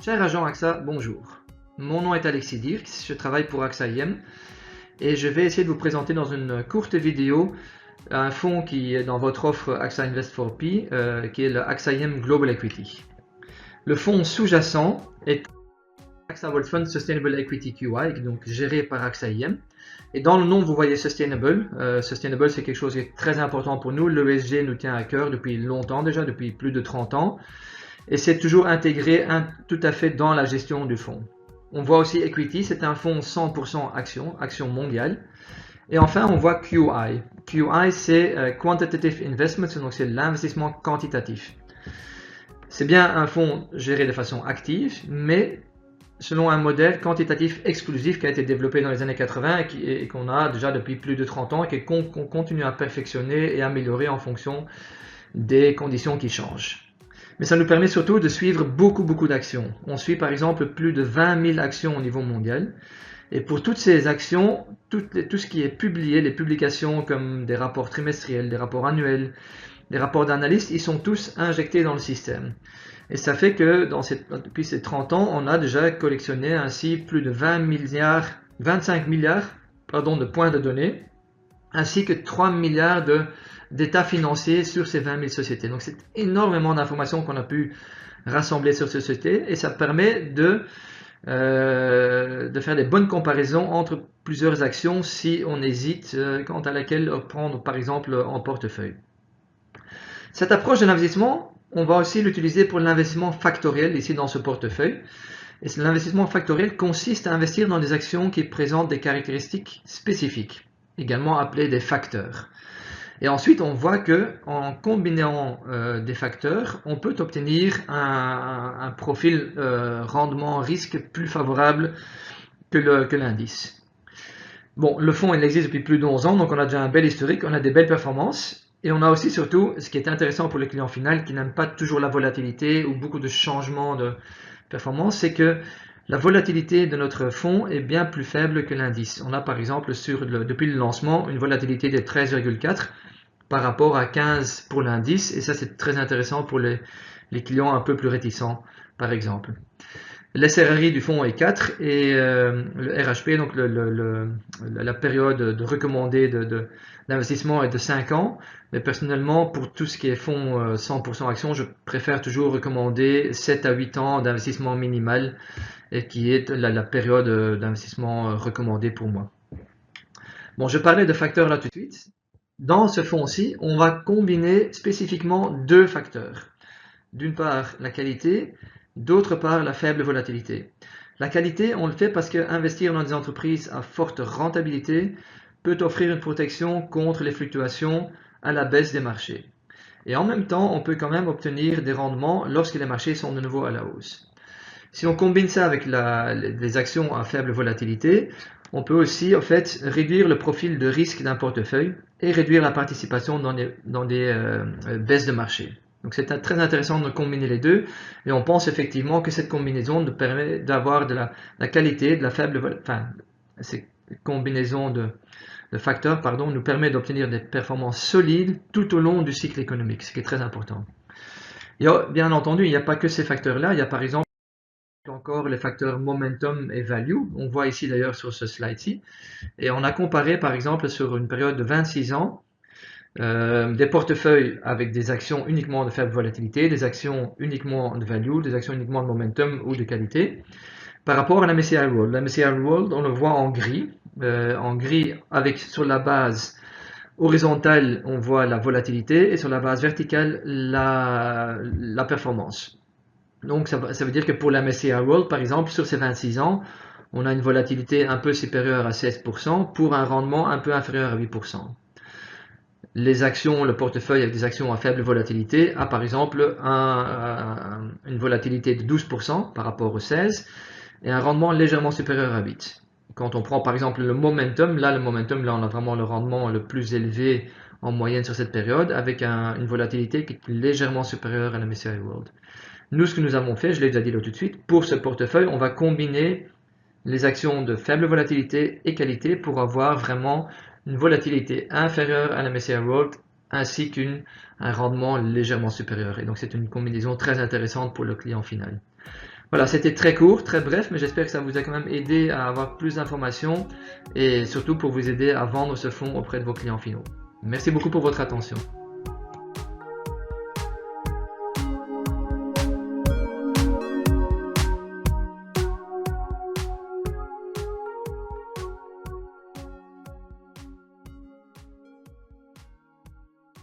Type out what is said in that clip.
Cher agent AXA, bonjour. Mon nom est Alexis Dirks, je travaille pour AXA IM et je vais essayer de vous présenter dans une courte vidéo un fonds qui est dans votre offre AXA Invest 4P, qui est le AXA IM Global Equity. Le fonds sous-jacent est AXA Wealth Fund Sustainable Equity QI, donc géré par AXA IM. Et dans le nom, vous voyez Sustainable. Sustainable, c'est quelque chose qui est très important pour nous. L'ESG nous tient à cœur depuis longtemps déjà, depuis plus de 30 ans. Et c'est toujours intégré tout à fait dans la gestion du fonds. On voit aussi Equity, c'est un fonds 100% action mondiale. Et enfin, on voit QI. QI, c'est Quantitative Investments, donc c'est l'investissement quantitatif. C'est bien un fonds géré de façon active, mais selon un modèle quantitatif exclusif qui a été développé dans les années 80 et qu'on a déjà depuis plus de 30 ans et qu'on continue à perfectionner et améliorer en fonction des conditions qui changent. Mais ça nous permet surtout de suivre beaucoup d'actions. On suit par exemple plus de 20 000 actions au niveau mondial. Et pour toutes ces actions, tout ce qui est publié, les publications comme des rapports trimestriels, des rapports annuels, des rapports d'analyse, ils sont tous injectés dans le système. Et ça fait que depuis ces 30 ans, on a déjà collectionné ainsi plus de 25 milliards de points de données, ainsi que 3 milliards d'états financiers sur ces 20 000 sociétés. Donc c'est énormément d'informations qu'on a pu rassembler sur ces sociétés et ça permet de faire des bonnes comparaisons entre plusieurs actions si on hésite quant à laquelle prendre par exemple en portefeuille. Cette approche de l'investissement, on va aussi l'utiliser pour l'investissement factoriel ici dans ce portefeuille. Et l'investissement factoriel consiste à investir dans des actions qui présentent des caractéristiques spécifiques, également appelées des facteurs. Et ensuite, on voit que en combinant des facteurs, on peut obtenir un profil rendement-risque plus favorable que l'indice. Bon, le fonds il existe depuis plus de 11 ans, donc on a déjà un bel historique, on a des belles performances. Et on a aussi surtout, ce qui est intéressant pour le client final qui n'aime pas toujours la volatilité ou beaucoup de changements de performance, c'est que la volatilité de notre fonds est bien plus faible que l'indice. On a par exemple depuis le lancement une volatilité de 13,4 par rapport à 15 pour l'indice, et ça c'est très intéressant pour les clients un peu plus réticents par exemple. L'SRRI du fonds est 4 et le RHP, donc la période de recommandée d'investissement est de 5 ans. Mais personnellement, pour tout ce qui est fonds 100% action, je préfère toujours recommander 7 à 8 ans d'investissement minimal et qui est la période d'investissement recommandée pour moi. Bon, je parlais de facteurs là tout de suite. Dans ce fonds-ci, on va combiner spécifiquement deux facteurs. D'une part, la qualité, d'autre part, la faible volatilité. La qualité, on le fait parce que investir dans des entreprises à forte rentabilité peut offrir une protection contre les fluctuations à la baisse des marchés. Et en même temps, on peut quand même obtenir des rendements lorsque les marchés sont de nouveau à la hausse. Si on combine ça avec les actions à faible volatilité, on peut aussi en fait réduire le profil de risque d'un portefeuille et réduire la participation dans des baisses de marché. Donc c'est très intéressant de combiner les deux et on pense effectivement que cette combinaison nous permet d'avoir de la qualité, de la faible, cette combinaison de facteurs nous permet d'obtenir des performances solides tout au long du cycle économique, ce qui est très important. Et bien entendu, il n'y a pas que ces facteurs-là, il y a par exemple encore les facteurs momentum et value, on voit ici d'ailleurs sur ce slide-ci, et on a comparé par exemple sur une période de 26 ans des portefeuilles avec des actions uniquement de faible volatilité, des actions uniquement de value, des actions uniquement de momentum ou de qualité, par rapport à la MSCI World. La MSCI World, on le voit en gris avec sur la base horizontale, on voit la volatilité et sur la base verticale, la performance. Donc ça veut dire que pour la MSCI World, par exemple, sur ces 26 ans, on a une volatilité un peu supérieure à 16% pour un rendement un peu inférieur à 8%. Les actions, le portefeuille avec des actions à faible volatilité a par exemple une volatilité de 12% par rapport au 16% et un rendement légèrement supérieur à 8%. Quand on prend par exemple le momentum, là on a vraiment le rendement le plus élevé en moyenne sur cette période avec une volatilité qui est légèrement supérieure à la MSCI World. Nous, ce que nous avons fait, je l'ai déjà dit là tout de suite, pour ce portefeuille, on va combiner les actions de faible volatilité et qualité pour avoir vraiment une volatilité inférieure à la MSCI World ainsi qu'un rendement légèrement supérieur. Et donc c'est une combinaison très intéressante pour le client final. Voilà, c'était très court, très bref, mais j'espère que ça vous a quand même aidé à avoir plus d'informations et surtout pour vous aider à vendre ce fonds auprès de vos clients finaux. Merci beaucoup pour votre attention.